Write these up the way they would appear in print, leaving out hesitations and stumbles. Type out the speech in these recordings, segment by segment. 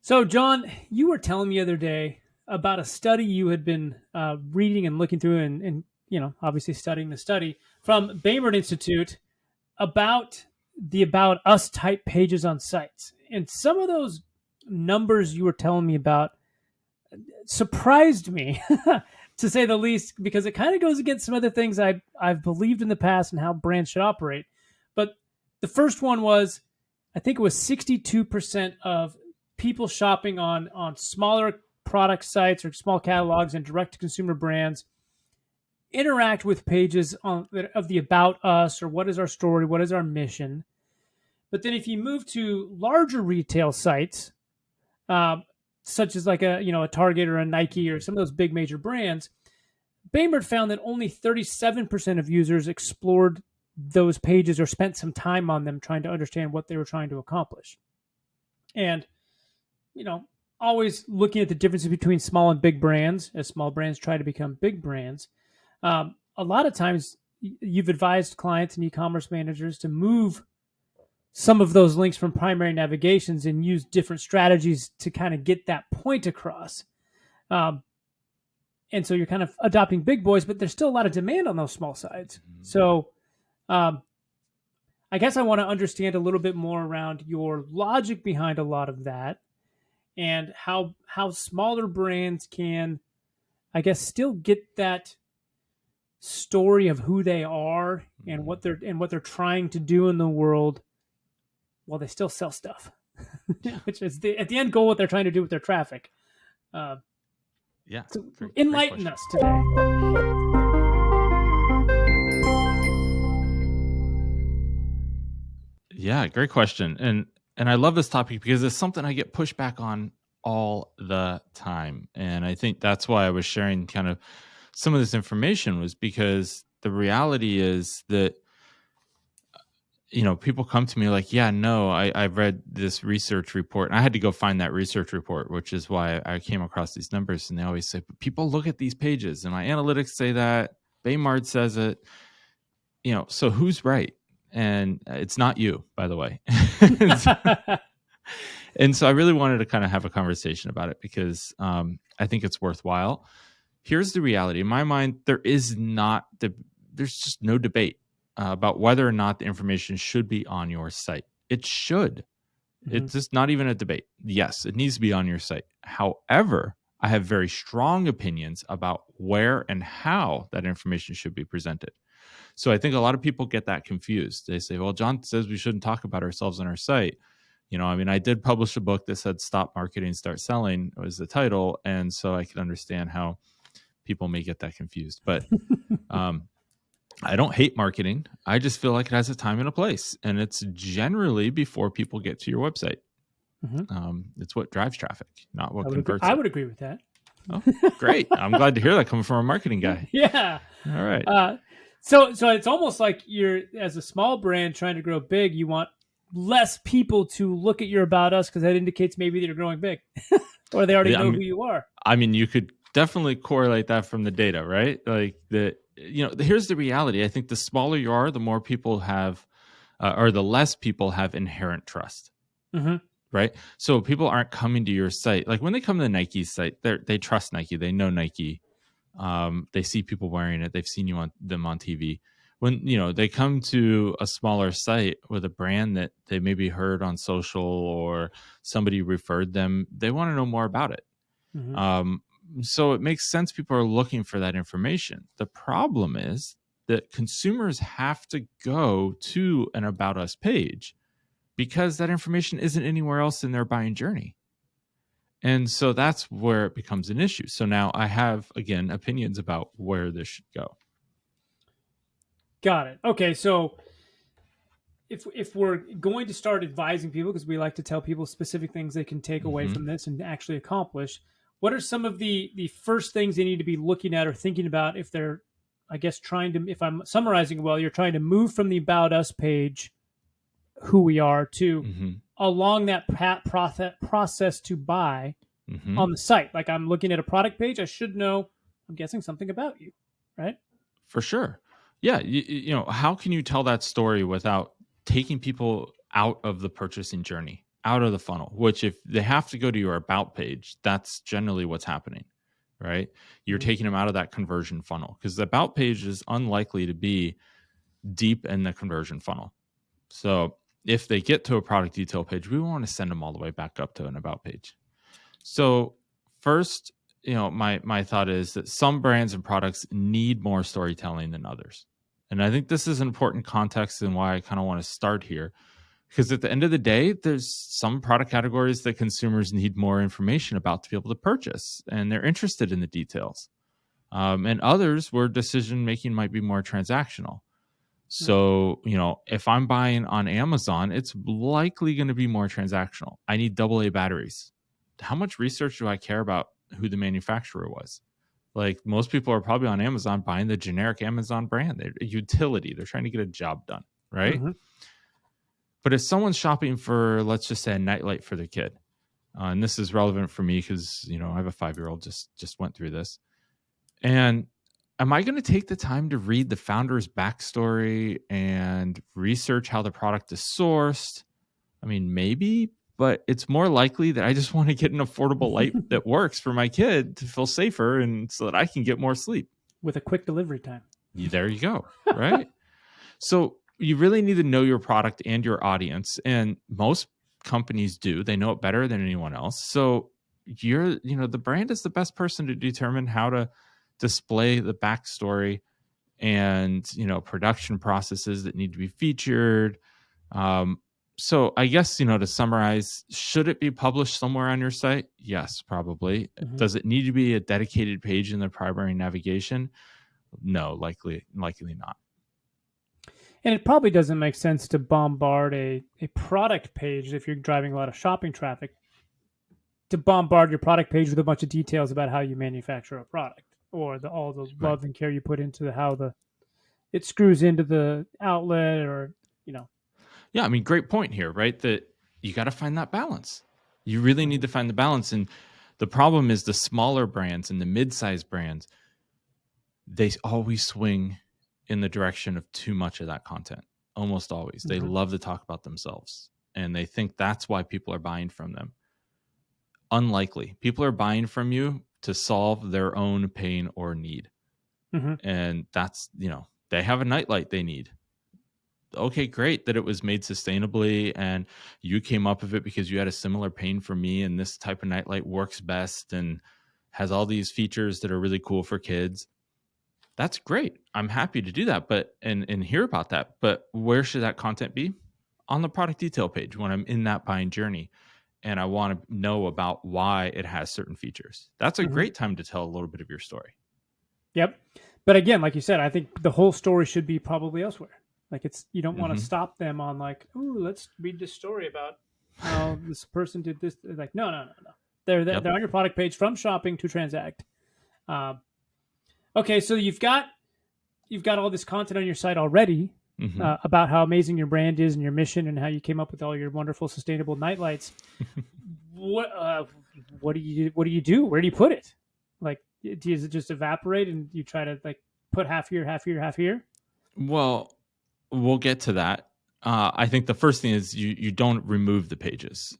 So, John, you were telling me the other day about a study you had been reading and looking through, and obviously studying the study from Baymard Institute about the About Us type pages on sites. And some of those numbers you were telling me about surprised me, to say the least, because it kind of goes against some other things I've believed in the past and how brands should operate. But the first one was, I think it was 62% of people shopping on smaller product sites or small catalogs and direct to consumer brands interact with pages of the About Us, or what is our story, what is our mission. But then if you move to larger retail sites, uh, such as like a Target or a Nike or some of those big major brands, Baymard found that only 37% of users explored those pages or spent some time on them trying to understand what they were trying to accomplish. And, always looking at the differences between small and big brands as small brands try to become big brands. A lot of times you've advised clients and e-commerce managers to move some of those links from primary navigations and use different strategies to kind of get that point across. And so you're kind of adopting big boys, but there's still a lot of demand on those small sides. So I guess I want to understand a little bit more around your logic behind a lot of that, and how smaller brands can, I guess, still get that story of who they are and what they're trying to do in the world while they still sell stuff, which is at the end goal, what they're trying to do with their traffic. So enlighten us today. Yeah, great question. And I love this topic because it's something I get pushback on all the time. And I think that's why I was sharing kind of some of this information, was because the reality is that, people come to me like, yeah, no, I've read this research report, and I had to go find that research report, which is why I came across these numbers. And they always say, but people look at these pages and my analytics say that, Baymard says it, so who's right? And it's not you, by the way. And so I really wanted to kind of have a conversation about it because I think it's worthwhile. Here's the reality. In my mind, there's just no debate about whether or not the information should be on your site. It should. Mm-hmm. It's just not even a debate. Yes, it needs to be on your site. However, I have very strong opinions about where and how that information should be presented. So I think a lot of people get that confused. They say, well, John says we shouldn't talk about ourselves on our site. I did publish a book that said Stop Marketing, Start Selling was the title. And so I can understand how people may get that confused. But I don't hate marketing. I just feel like it has a time and a place. And it's generally before people get to your website. Mm-hmm. It's what drives traffic, not what converts it. I would agree with that. Oh, great. I'm glad to hear that coming from a marketing guy. Yeah. All right. So it's almost like you're, as a small brand trying to grow big, you want less people to look at your About Us because that indicates maybe that you're growing big or they already know who you are. I mean, you could definitely correlate that from the data, right? Like here's the reality. I think the smaller you are, the more people have, or the less people have inherent trust. Mm-hmm. Right? So people aren't coming to your site. Like when they come to the Nike site, they trust Nike. They know Nike. They see people wearing it. They've seen them on TV. When they come to a smaller site with a brand that they maybe heard on social or somebody referred them, they want to know more about it. Mm-hmm. So it makes sense people are looking for that information. The problem is that consumers have to go to an About Us page because that information isn't anywhere else in their buying journey. And so that's where it becomes an issue. So now I have, again, opinions about where this should go. Got it. Okay, so if we're going to start advising people, because we like to tell people specific things they can take away from this and actually accomplish, what are some of the first things they need to be looking at or thinking about if they're, I guess, if I'm summarizing well, you're trying to move from the About Us page, who we are, to along that process to buy on the site. Like I'm looking at a product page, I should know, I'm guessing, something about you, right? For sure. Yeah. How can you tell that story without taking people out of the purchasing journey, out of the funnel, which if they have to go to your about page, that's generally what's happening, right? You're Mhm. taking them out of that conversion funnel because the about page is unlikely to be deep in the conversion funnel. So if they get to a product detail page, we want to send them all the way back up to an about page. So first, my thought is that some brands and products need more storytelling than others. And I think this is an important context and why I kind of want to start here. Because at the end of the day, there's some product categories that consumers need more information about to be able to purchase, and they're interested in the details. And others where decision making might be more transactional. So, if I'm buying on Amazon, it's likely going to be more transactional. I need AA batteries. How much research do I care about who the manufacturer was? Like most people are probably on Amazon buying the generic Amazon brand. They're a utility. They're trying to get a job done, right? Mhm. But if someone's shopping for, let's just say, a nightlight for their kid, and this is relevant for me because I have a 5-year-old just went through this, and am I going to take the time to read the founder's backstory and research how the product is sourced? I mean, maybe, but it's more likely that I just want to get an affordable light that works for my kid to feel safer and so that I can get more sleep. With a quick delivery time. There you go. Right. So you really need to know your product and your audience. And most companies do. They know it better than anyone else. So the brand is the best person to determine how to display the backstory and, production processes that need to be featured. So I guess, to summarize, should it be published somewhere on your site? Yes, probably. Mhm. Does it need to be a dedicated page in the primary navigation? No, likely not. And it probably doesn't make sense to bombard a product page if you're driving a lot of shopping traffic, to bombard your product page with a bunch of details about how you manufacture a product, or all the Right. love and care you put into how it screws into the outlet, or Yeah, I mean, great point here, right? That you got to find that balance. You really need Mhm. to find the balance. And the problem is the smaller brands and the mid-sized brands, they always swing in the direction of too much of that content. Almost always. They Mhm. love to talk about themselves and they think that's why people are buying from them. Unlikely. People are buying from you to solve their own pain or need. Mhm. And that's, they have a nightlight they need. Okay, great that it was made sustainably and you came up with it because you had a similar pain for me and this type of nightlight works best and has all these features that are really cool for kids. That's great. I'm happy to do that, but and hear about that. But where should that content be? On the product detail page when I'm in that buying journey and I want to know about why it has certain features. That's a Mhm. great time to tell a little bit of your story. Yep. But again, like you said, I think the whole story should be probably elsewhere. Like, you don't want to Hmm. stop them on like, ooh, let's read this story about how this person did this. Like, no, no, no, no. They're Yep. on your product page from shopping to transact. Um, okay, so you've got all this content on your site already, Hmm. about how amazing your brand is and your mission and how you came up with all your wonderful sustainable nightlights. What what do you do? Where do you put it? Like, does it just evaporate and you try to like put half here, half here, half here? Well, we'll get to that. I think the first thing is you don't remove the pages.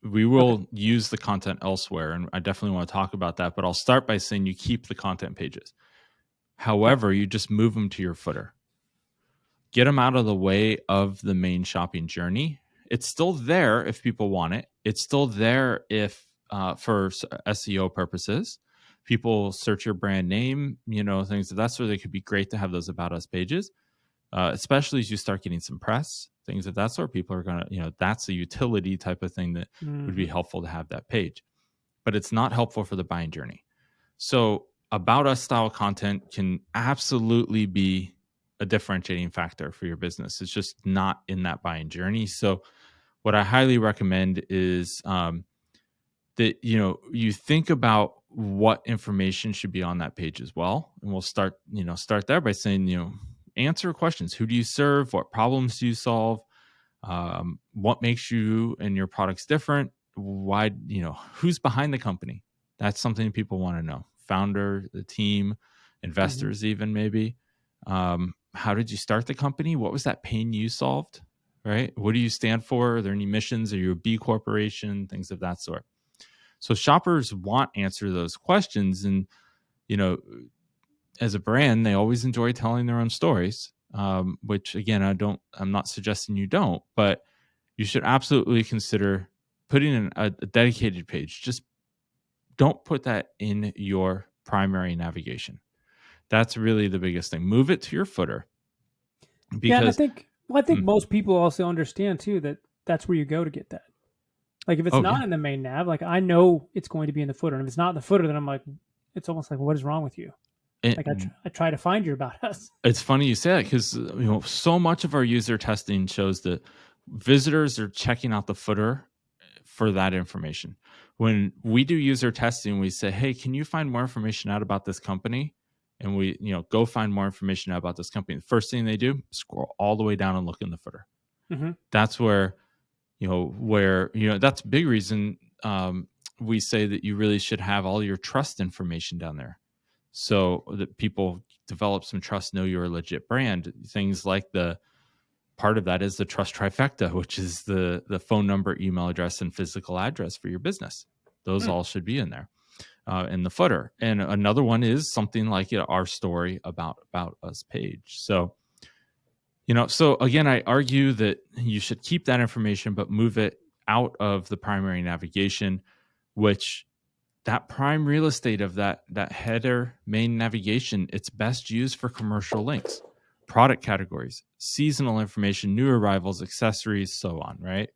We Okay. will use the content elsewhere, and I definitely want to talk about that. But I'll start by saying you keep the content pages. Yeah. However, you just move them to your footer. Get them out of the way of the main shopping journey. It's still there if people want it. It's still there if for SEO purposes, people search your brand name, things of that sort. They could be great to have those about us pages, especially as you start getting some press, things of that sort. People are going to, that's a utility type of thing that would be Mm-hmm. helpful to have that page, but it's not helpful for the buying journey. So, about us style content can absolutely be a differentiating factor for your business. It's just not in that buying journey. So, what I highly recommend is that you think about what information should be on that page as well, and we'll start there by saying answer questions. Who do you serve? What problems do you solve? What makes you and your products different? Why, who's behind the company? That's something people want to know. Founder, the team, Mm-hmm. investors, even maybe. How did you start the company? What was that pain you solved? right? What do you stand for? Are there any missions? Are you a B corporation? Things of that sort. So shoppers want answer to those questions. And, you know, as a brand, they always enjoy telling their own stories, which again, I'm not suggesting you don't, but you should absolutely consider putting in a dedicated page. Just don't put that in your primary navigation. That's really the biggest thing. Move it to your footer, Yeah, and I because think most people also understand too that that's where you go to get that. Like if it's oh not yeah, in the main nav, like I know it's going to be in the footer, and if it's not in the footer, then I'm like, it's almost like, what is wrong with you? Like it, I try to find your about us. it's funny you say that, because so much of our user testing shows that visitors are checking out the footer for that information. When we do user testing, we say, hey, can you find more information out about this company? And we go find more information out about this company. The first thing they do, scroll all the way down and look in the footer. Mm-hmm. That's where that's a big reason we say that you really should have all your trust information down there, so that people develop some trust, know you're a legit brand. Things like the part of that is the trust trifecta, which is the phone number, email address, and physical address for your business. Those all should be in there, in the footer. And another one is something like our story about us page. So so again, I argue that you should keep that information, but move it out of the primary navigation, which that prime real estate of that header main navigation, it's best used for commercial links, product categories, seasonal information, new arrivals, accessories, so on, right?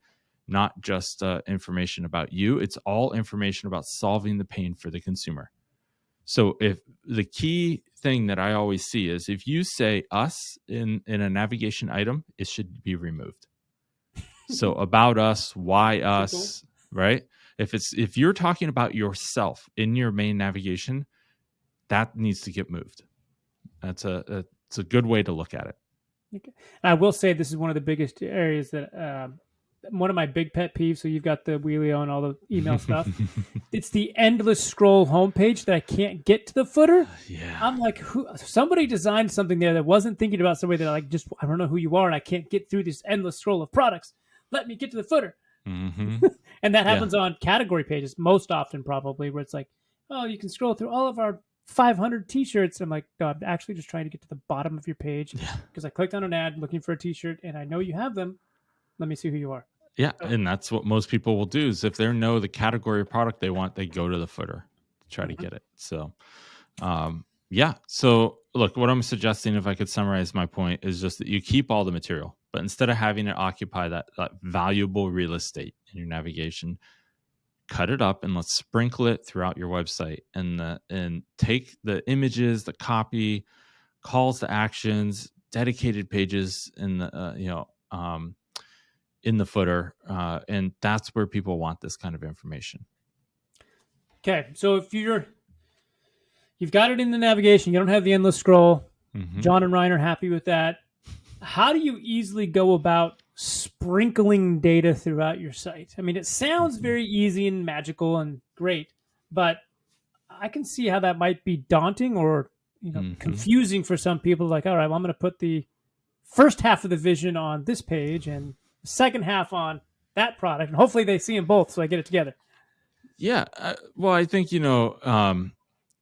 Not just information about you. It's all information about solving the pain for the consumer. So if the key thing that I always see is if you say us in a navigation item, it should be removed. So about us, why us, right? If you're talking about yourself in your main navigation, that needs to get moved. It's a good way to look at it. Okay. I will say this is one of the biggest areas that one of my big pet peeves. So you've got the Wheelio and all the email stuff. It's the endless scroll homepage that I can't get to the footer. Yeah. I'm like, somebody designed something there that wasn't thinking about somebody that I don't know who you are, and I can't get through this endless scroll of products. Let me get to the footer. Mm-hmm. And that happens on category pages most often, probably, where it's like, oh, you can scroll through all of our 500 t-shirts. I'm like, no, I'm actually just trying to get to the bottom of your page because I clicked on an ad looking for a t-shirt and I know you have them. Let me see who you are. Yeah, and that's what most people will do is if they know the category of product they want, they go to the footer to try to get it. So, yeah. So, look, what I'm suggesting, if I could summarize my point, is just that you keep all the material, but instead of having it occupy that valuable real estate in your navigation, cut it up and let's sprinkle it throughout your website, and take the images, the copy, calls to actions, dedicated pages in the in the footer, and that's where people want this kind of information. Okay, so if you've got it in the navigation, you don't have the endless scroll. Mm-hmm. Jon and Ryan are happy with that. How do you easily go about sprinkling data throughout your site? I mean, it sounds very easy and magical and great, but I can see how that might be daunting or confusing for some people. Like, all right, well, I'm going to put the first half of the vision on this page and the second half on that product, and hopefully they see them both, so I get it together. Yeah, well, I think you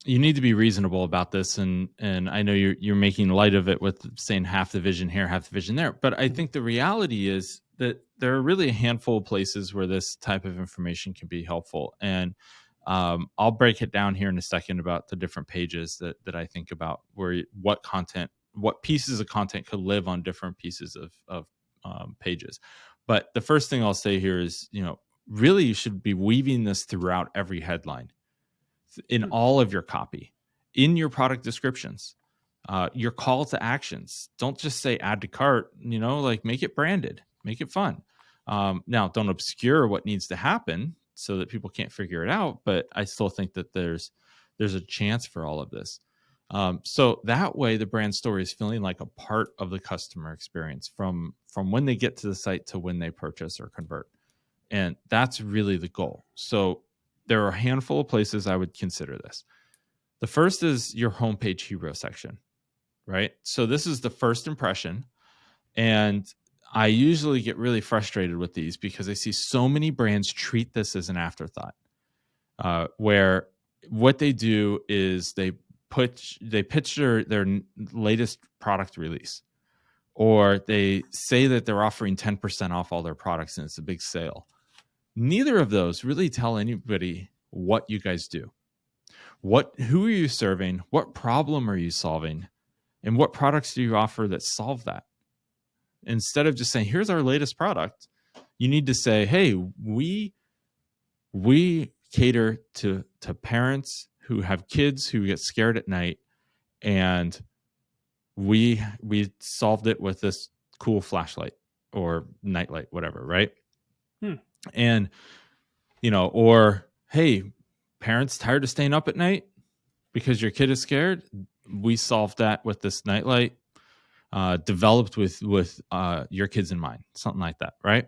need to be reasonable about this, and I know you're making light of it with saying half the vision here, half the vision there, but I think the reality is that there are really a handful of places where this type of information can be helpful, and I'll break it down here in a second about the different pages that I think about what pieces of content could live on different pieces of pages. But the first thing I'll say here is, really you should be weaving this throughout every headline, in all of your copy, in your product descriptions, your call to actions. Don't just say add to cart, like make it branded, make it fun. Now, don't obscure what needs to happen so that people can't figure it out, but I still think that there's a chance for all of this. So that way the brand story is feeling like a part of the customer experience from when they get to the site to when they purchase or convert. And that's really the goal. So there are a handful of places I would consider this. The first is your homepage hero section, right? So this is the first impression. And I usually get really frustrated with these because I see so many brands treat this as an afterthought, where what they do is they pitch their latest product release, or they say that they're offering 10% off all their products and it's a big sale. Neither of those really tell anybody what you guys do. Who are you serving? What problem are you solving? And what products do you offer that solve that? Instead of just saying, here's our latest product, you need to say, hey, we cater to parents who have kids who get scared at night, and we solved it with this cool flashlight or nightlight, whatever, right? And or hey, parents tired of staying up at night because your kid is scared, we solved that with this nightlight, developed with your kids in mind, something like that, right?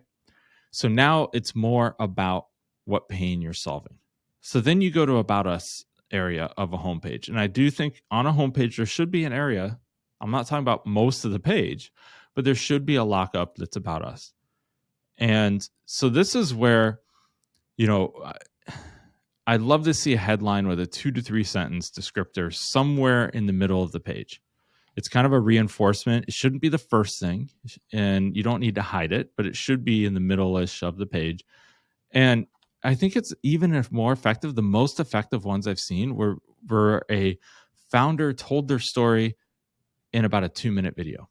So now it's more about what pain you're solving. So then you go to About Us area of a homepage. And I do think on a homepage, there should be an area. I'm not talking about most of the page, but there should be a lockup that's About Us. And so this is where, I'd love to see a headline with a 2 to 3 sentence descriptor somewhere in the middle of the page. It's kind of a reinforcement. It shouldn't be the first thing, and you don't need to hide it, but it should be in the middle-ish of the page. And I think it's even more effective. The most effective ones I've seen were a founder told their story in about a 2-minute video,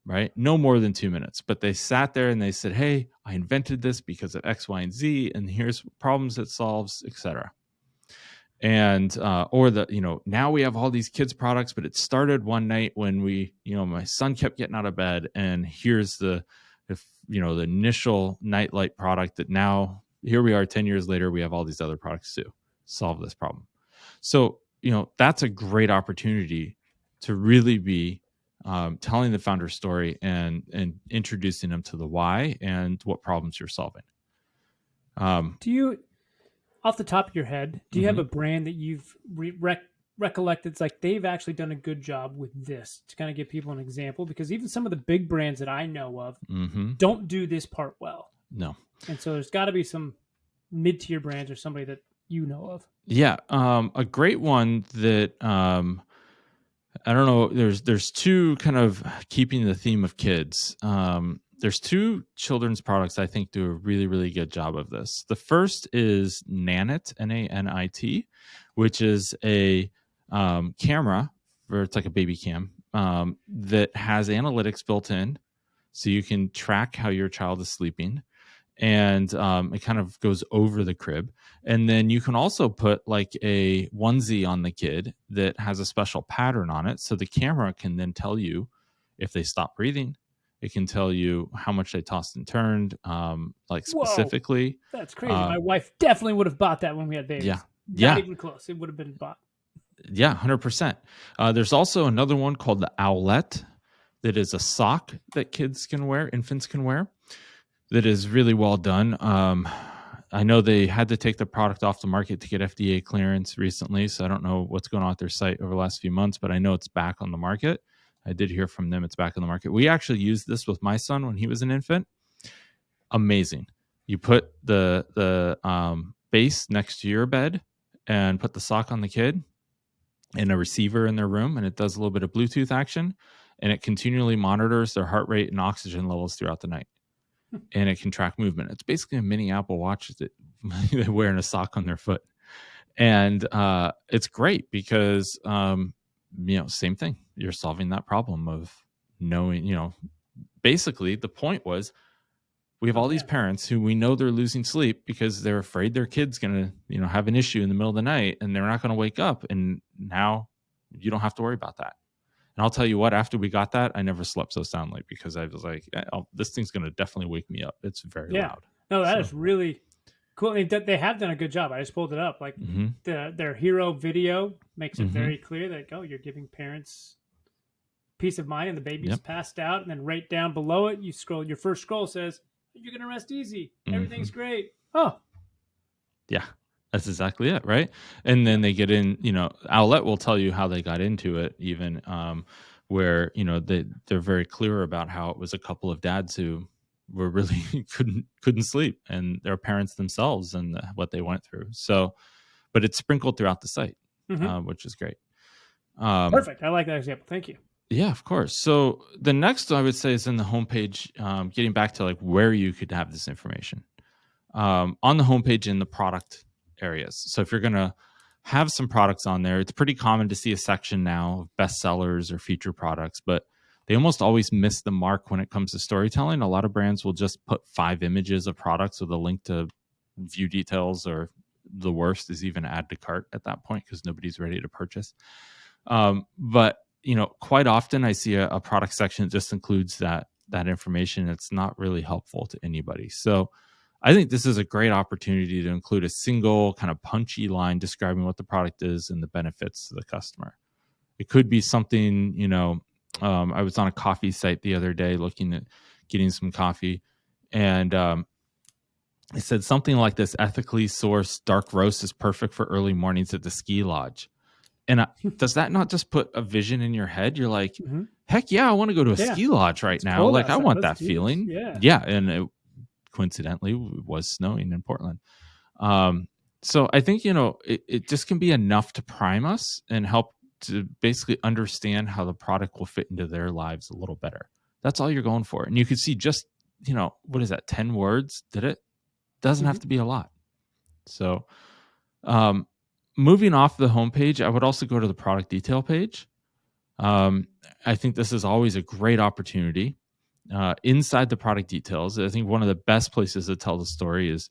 right? No more than 2 minutes, but they sat there and they said, hey, I invented this because of X, Y, and Z, and here's problems it solves, etc. And or now we have all these kids products, but it started one night when my son kept getting out of bed, and here's the initial nightlight product that now here we are 10 years later, we have all these other products to solve this problem. So that's a great opportunity to really be telling the founder story and introducing them to the why and what problems you're solving. Do you, off the top of your head, do you have a brand that you've recollected? It's like they've actually done a good job with this, to kind of give people an example, because even some of the big brands that I know of don't do this part well. No. And so there's got to be some mid-tier brands or somebody that you know of. Yeah. A great one that I don't know. There's two, kind of keeping the theme of kids. There's two children's products I think do a really, really good job of this. The first is Nanit, Nanit, which is a camera, or it's like a baby cam, that has analytics built in, so you can track how your child is sleeping, and it kind of goes over the crib. And then you can also put like a onesie on the kid that has a special pattern on it, so the camera can then tell you if they stop breathing. It can tell you how much they tossed and turned, like specifically. Whoa, that's crazy. My wife definitely would have bought that when we had babies. Yeah. Not even close. It would have been bought. Yeah, 100%. There's also another one called the Owlet that is a sock that kids can wear, infants can wear, that is really well done. I know they had to take the product off the market to get FDA clearance recently, so I don't know what's going on with their site over the last few months, but I know it's back on the market. I did hear from them it's back on the market. We actually used this with my son when he was an infant. Amazing. You put the base next to your bed and put the sock on the kid and a receiver in their room, and it does a little bit of Bluetooth action, and it continually monitors their heart rate and oxygen levels throughout the night. And it can track movement. It's basically a mini Apple Watch that they're wearing a sock on their foot. And it's great because, same thing. You're solving that problem of knowing, basically the point was we have all these parents who we know they're losing sleep because they're afraid their kid's going to, have an issue in the middle of the night and they're not going to wake up. And now you don't have to worry about that. And I'll tell you what, after we got that, I never slept so soundly because I was like, this thing's going to definitely wake me up. It's very loud. No, that is really cool. They have done a good job. I just pulled it up. Like their hero video makes it very clear that, you're giving parents peace of mind and the baby's passed out. And then right down below it, your first scroll says, you're going to rest easy. Everything's great. Oh. Yeah. That's exactly it, right? And then they get in, Owlet will tell you how they got into it, even where they're very clear about how it was a couple of dads who were really couldn't sleep, and their parents themselves, and what they went through. So, but it's sprinkled throughout the site, which is great. Perfect. I like that example. Thank you. Yeah, of course. So the next I would say is in the homepage, getting back to like where you could have this information. On the homepage in the product areas. So if you're going to have some products on there, it's pretty common to see a section now of bestsellers or feature products, but they almost always miss the mark when it comes to storytelling. A lot of brands will just put 5 images of products with a link to view details, or the worst is even add to cart at that point because nobody's ready to purchase. But quite often I see a product section that just includes that information. It's not really helpful to anybody. So I think this is a great opportunity to include a single kind of punchy line describing what the product is and the benefits to the customer. It could be something, I was on a coffee site the other day looking at getting some coffee, and it said something like this: ethically sourced dark roast is perfect for early mornings at the ski lodge. And does that not just put a vision in your head? You're like, heck yeah, I want to go to a ski lodge right now. Like, I want that feeling. Yeah. And it coincidentally was snowing in Portland. So I think, it just can be enough to prime us and help to basically understand how the product will fit into their lives a little better. That's all you're going for. And you can see just, what is that? 10 words. Did it? Doesn't have to be a lot. So, moving off the homepage, I would also go to the product detail page. I think this is always a great opportunity. Inside the product details, I think one of the best places to tell the story is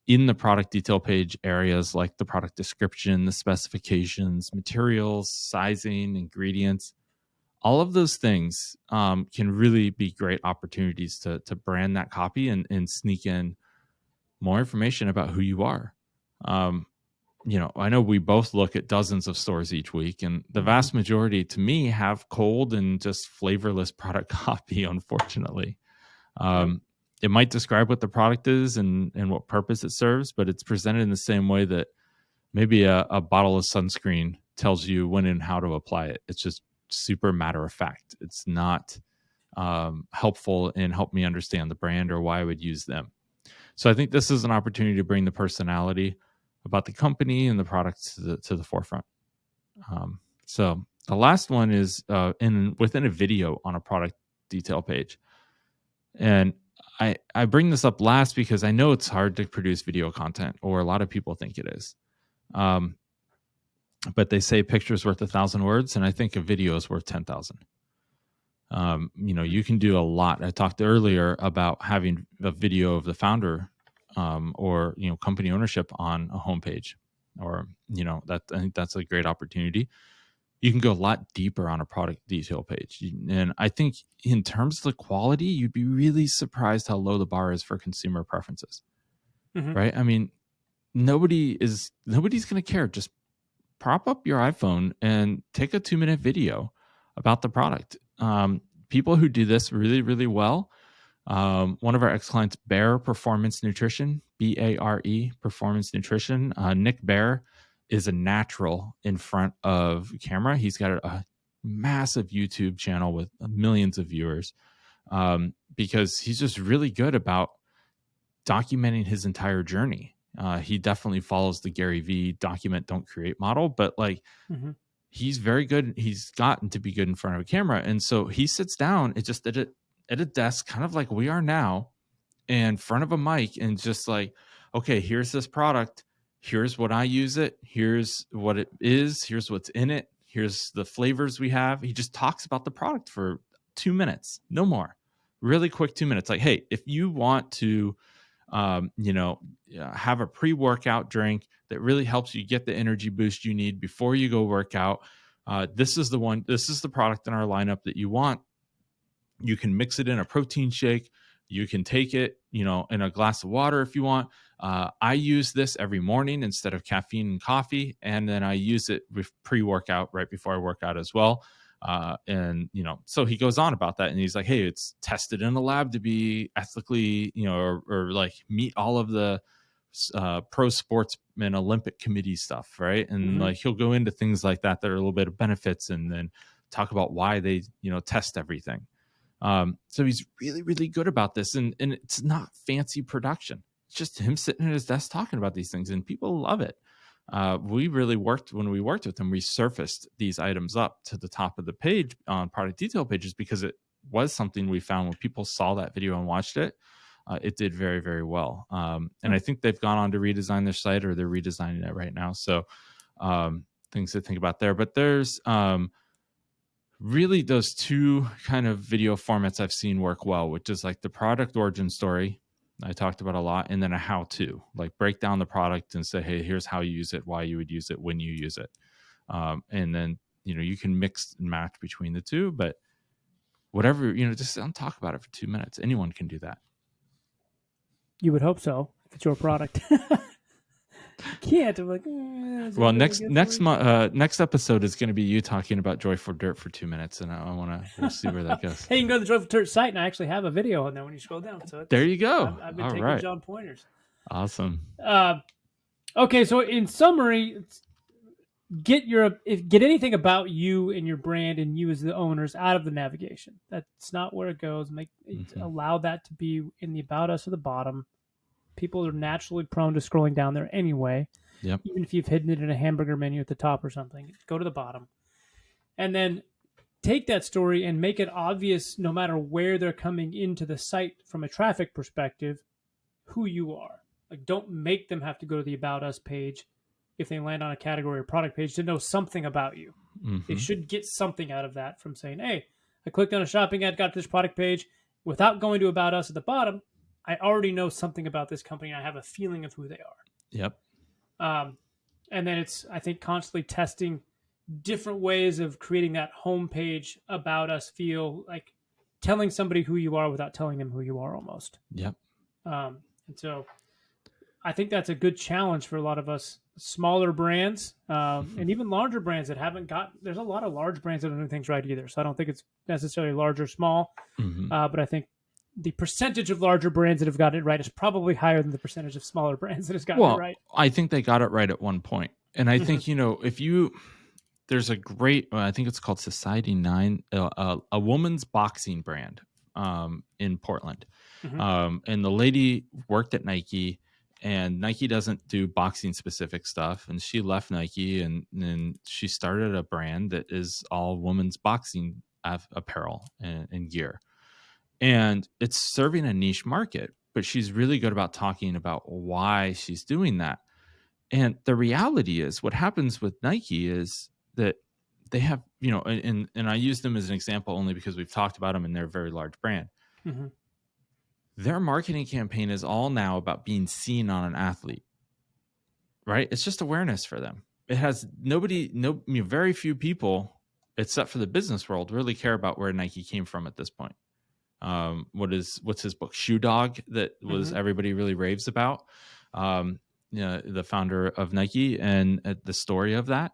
in the product detail page areas like the product description, the specifications, materials, sizing, ingredients. All of those things can really be great opportunities to brand that copy and sneak in more information about who you are. I know we both look at dozens of stores each week, and the vast majority to me have cold and just flavorless product copy, unfortunately. It might describe what the product is and what purpose it serves, but it's presented in the same way that maybe a bottle of sunscreen tells you when and how to apply it. It's just super matter of fact. It's not helpful and help me understand the brand or why I would use them. So I think this is an opportunity to bring the personality about the company and the products to the forefront. So the last one is within a video on a product detail page. And I bring this up last because I know it's hard to produce video content, or a lot of people think it is. But they say picture's worth 1,000 words, and I think a video is worth 10,000. You can do a lot. I talked earlier about having a video of the founder or company ownership on a homepage, or I think that's a great opportunity. You can go a lot deeper on a product detail page, and I think in terms of the quality, you'd be really surprised how low the bar is for consumer preferences. Right? I mean, nobody's going to care. Just prop up your iPhone and take a 2-minute video about the product. People who do this really, really well. One of our ex-clients, Bear Performance Nutrition, BARE Performance Nutrition. Nick Bear is a natural in front of camera. He's got a massive YouTube channel with millions of viewers because he's just really good about documenting his entire journey. He definitely follows the Gary V document, don't create model, but he's very good. He's gotten to be good in front of a camera. And so he sits down at a desk, kind of like we are now, in front of a mic, and just like, okay, here's this product. Here's what I use it. Here's what it is. Here's what's in it. Here's the flavors we have. He just talks about the product for 2 minutes, no more. Really quick 2 minutes. Like, hey, if you want to, have a pre-workout drink that really helps you get the energy boost you need before you go work out, this is the one. This is the product in our lineup that you want. You can mix it in a protein shake. You can take it, in a glass of water if you want. I use this every morning instead of caffeine and coffee. And then I use it with pre-workout right before I work out as well. So he goes on about that, and he's like, hey, it's tested in a lab to be ethically, or like meet all of the pro sportsman Olympic committee stuff. Right. And like, he'll go into things like that are a little bit of benefits, and then talk about why they, test everything. So he's really, really good about this. And it's not fancy production. It's just him sitting at his desk talking about these things, and people love it. We really when we worked with him, we surfaced these items up to the top of the page on product detail pages because it was something we found when people saw that video and watched it. It did very, very well. And I think they've gone on to redesign their site, or they're redesigning it right now. So things to think about there. But there's really those two kind of video formats I've seen work well, which is like the product origin story I talked about a lot, and then a how-to, like break down the product and say, hey, here's how you use it, why you would use it, when you use it. And then, you can mix and match between the two, but whatever, just don't talk about it for 2 minutes. Anyone can do that. You would hope so, if it's your product. Can't. I'm like, well, next episode is going to be you talking about Joyful Dirt for 2 minutes, and we'll see where that goes. Hey, you can go to the Joyful Dirt site, and I actually have a video on there when you scroll down. So there you go. I've been taking John pointers. Awesome. Okay, so in summary, get anything about you and your brand and you as the owners out of the navigation. That's not where it goes. Allow that to be in the About Us at the bottom. People are naturally prone to scrolling down there anyway. Yep. Even if you've hidden it in a hamburger menu at the top or something, go to the bottom. And then take that story and make it obvious, no matter where they're coming into the site from a traffic perspective, who you are. Like, don't make them have to go to the About Us page if they land on a category or product page to know something about you. They should get something out of that from saying, hey, I clicked on a shopping ad, got to this product page. Without going to About Us at the bottom, I already know something about this company, and I have a feeling of who they are. Yep. And then it's, I think, constantly testing different ways of creating that homepage About Us feel, like telling somebody who you are without telling them who you are almost. Yep. And so I think that's a good challenge for a lot of us smaller brands, and even larger brands that haven't got, there's a lot of large brands that don't do things right either. So I don't think it's necessarily large or small, but I think the percentage of larger brands that have gotten it right is probably higher than the percentage of smaller brands that has gotten it right. I think they got it right at one point. And I think, there's a great, I think it's called Society 9, a woman's boxing brand in Portland. And the lady worked at Nike, and Nike doesn't do boxing specific stuff. And she left Nike and she started a brand that is all women's boxing apparel and gear. And it's serving a niche market, but she's really good about talking about why she's doing that. And the reality is, what happens with Nike is that they have, and I use them as an example only because we've talked about them and they're a very large brand. Their marketing campaign is all now about being seen on an athlete, right? It's just awareness for them. It has very few people, except for the business world, really care about where Nike came from at this point. What's his book, Shoe Dog, that was everybody really raves about, the founder of Nike and the story of that.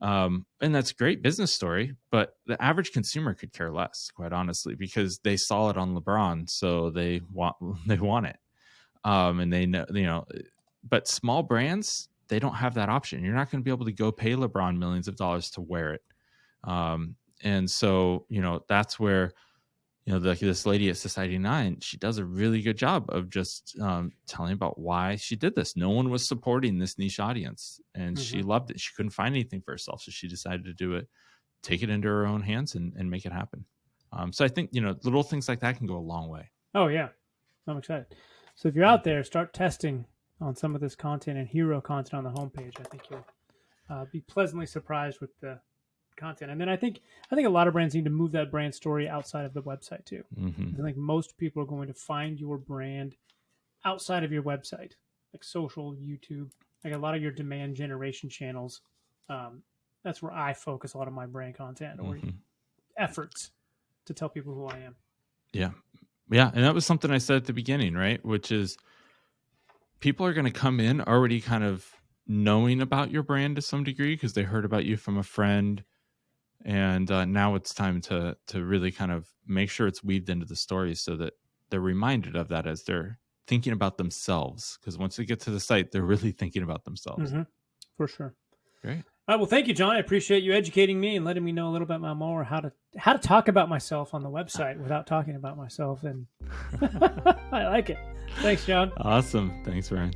And that's a great business story, but the average consumer could care less, quite honestly, because they saw it on LeBron. So they want it. And they know, but small brands, they don't have that option. You're not going to be able to go pay LeBron millions of dollars to wear it. And so, that's where, this lady at Society 9, she does a really good job of just telling about why she did this. No one was supporting this niche audience, and she loved it. She couldn't find anything for herself, so she decided to do it, take it into her own hands, and make it happen. So I think, little things like that can go a long way. Oh, yeah. I'm excited. So if you're out there, start testing on some of this content and hero content on the homepage. I think you'll be pleasantly surprised with the content. And then I think a lot of brands need to move that brand story outside of the website too. I think most people are going to find your brand outside of your website, like social, YouTube, like a lot of your demand generation channels. That's where I focus a lot of my brand content or efforts to tell people who I am. Yeah. And that was something I said at the beginning, right? Which is, people are going to come in already kind of knowing about your brand to some degree because they heard about you from a friend. And now it's time to really kind of make sure it's weaved into the story so that they're reminded of that as they're thinking about themselves. Because once they get to the site, they're really thinking about themselves. For sure. Great. All right, well, thank you, John. I appreciate you educating me and letting me know a little bit more how to talk about myself on the website without talking about myself. And I like it. Thanks, John. Awesome. Thanks, Ryan.